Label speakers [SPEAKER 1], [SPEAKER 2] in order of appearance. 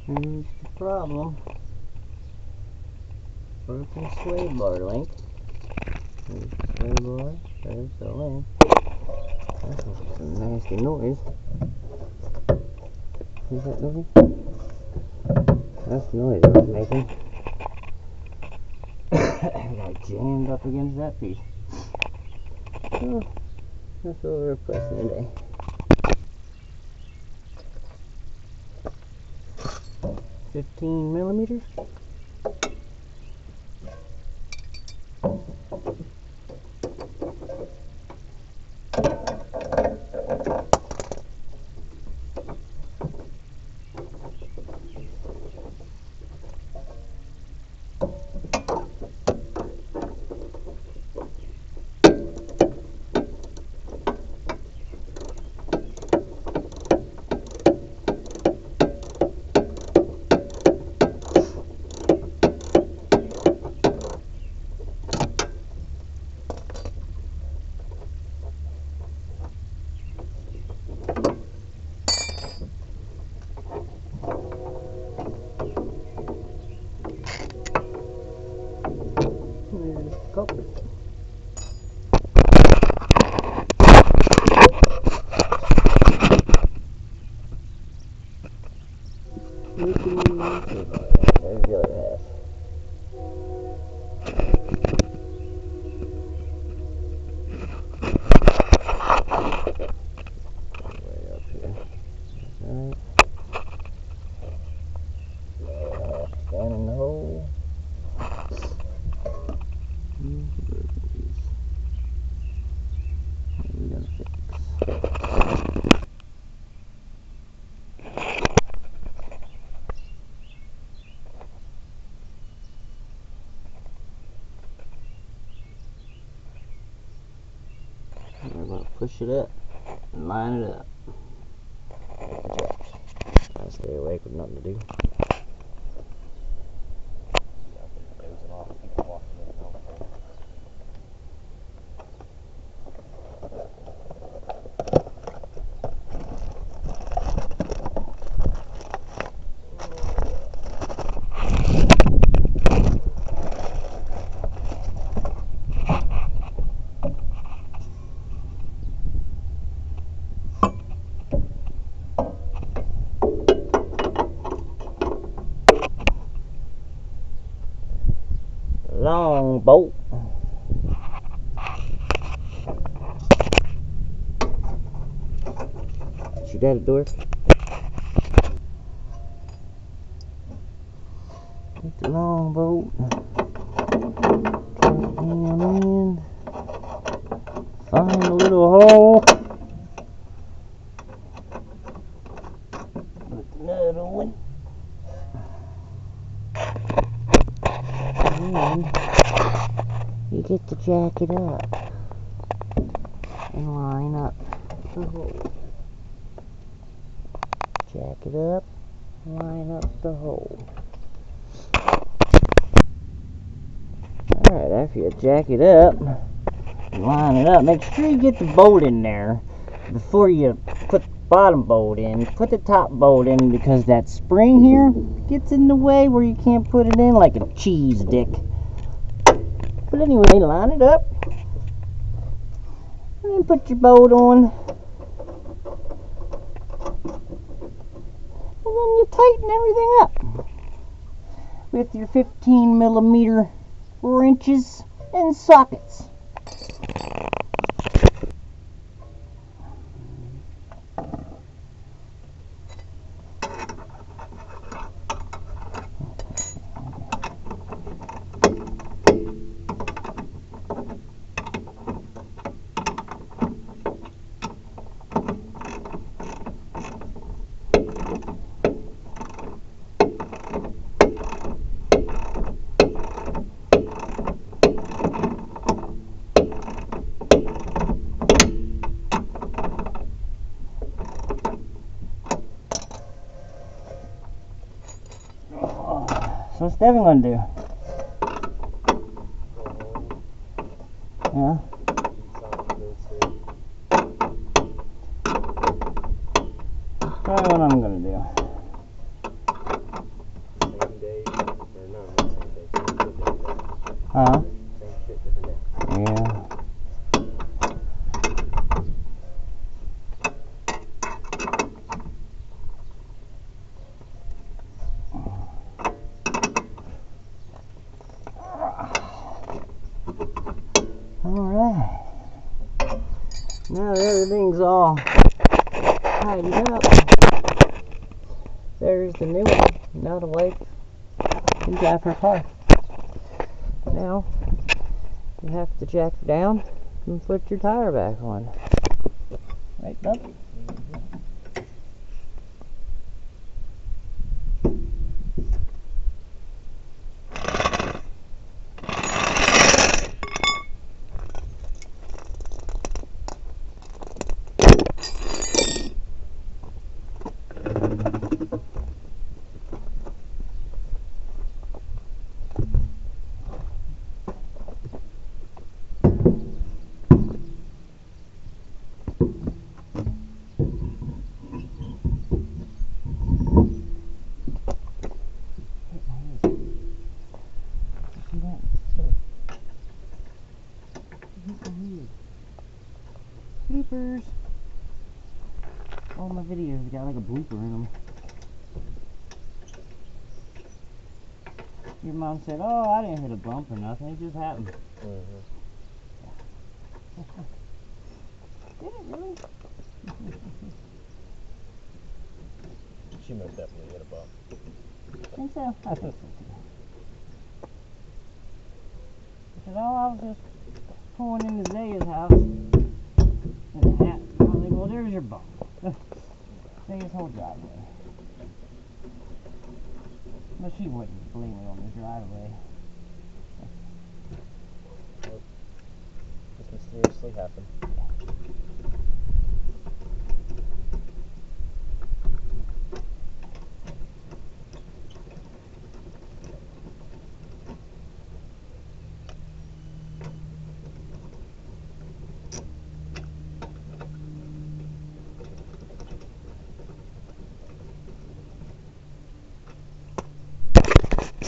[SPEAKER 1] Here's the problem. Broken sway bar link. There's the sway bar. There's the link. That's a nasty noise. Is that noise? That's the noise it's making. I got jammed up against that piece. So, that's what we're replacing today. 15 millimeters. Culprit. There's the other half. Way up here. Alright. Down in the hole. We gotta fix. We're gonna push it up and line it up. Try to stay awake with nothing to do. Long bolt. Shoot at it, Doris. Get the long bolt. in. Find a little hole. Put another one. And you get to jack it up and line up the hole. Jack it up, line up the hole. Alright, after you jack it up, line it up, make sure you get the bolt in there before you put the bottom bolt in. Put the top bolt in because that spring here gets in the way where you can't put it in like a cheese dick. But anyway, line it up and then put your bolt on. And then you tighten everything up with your 15mm wrenches and sockets. So what's Devin gonna do? Yeah. Tell me what I'm gonna do.
[SPEAKER 2] Same day, or no, not same day. Same shit, different day.
[SPEAKER 1] Huh?
[SPEAKER 2] Same shit, different day.
[SPEAKER 1] Yeah. Alright. Now that everything's all tidied up, there's the new one. Now the wife can drive her car. Now you have to jack it down and put your tire back on. Right, Bub? Bloopers. All my videos got like a blooper in them. Your mom said, "Oh, I didn't hit a bump or nothing. It just happened." Did it really?
[SPEAKER 2] She most definitely hit a bump.
[SPEAKER 1] Think so? I think so too. I said, "Oh, I was just pulling into Zaya's house." And it happened. I was like, "Well, there's your bump." Zaya's whole driveway. But she wouldn't blame me on the driveway.
[SPEAKER 2] Just mysteriously happened.
[SPEAKER 1] Yeah.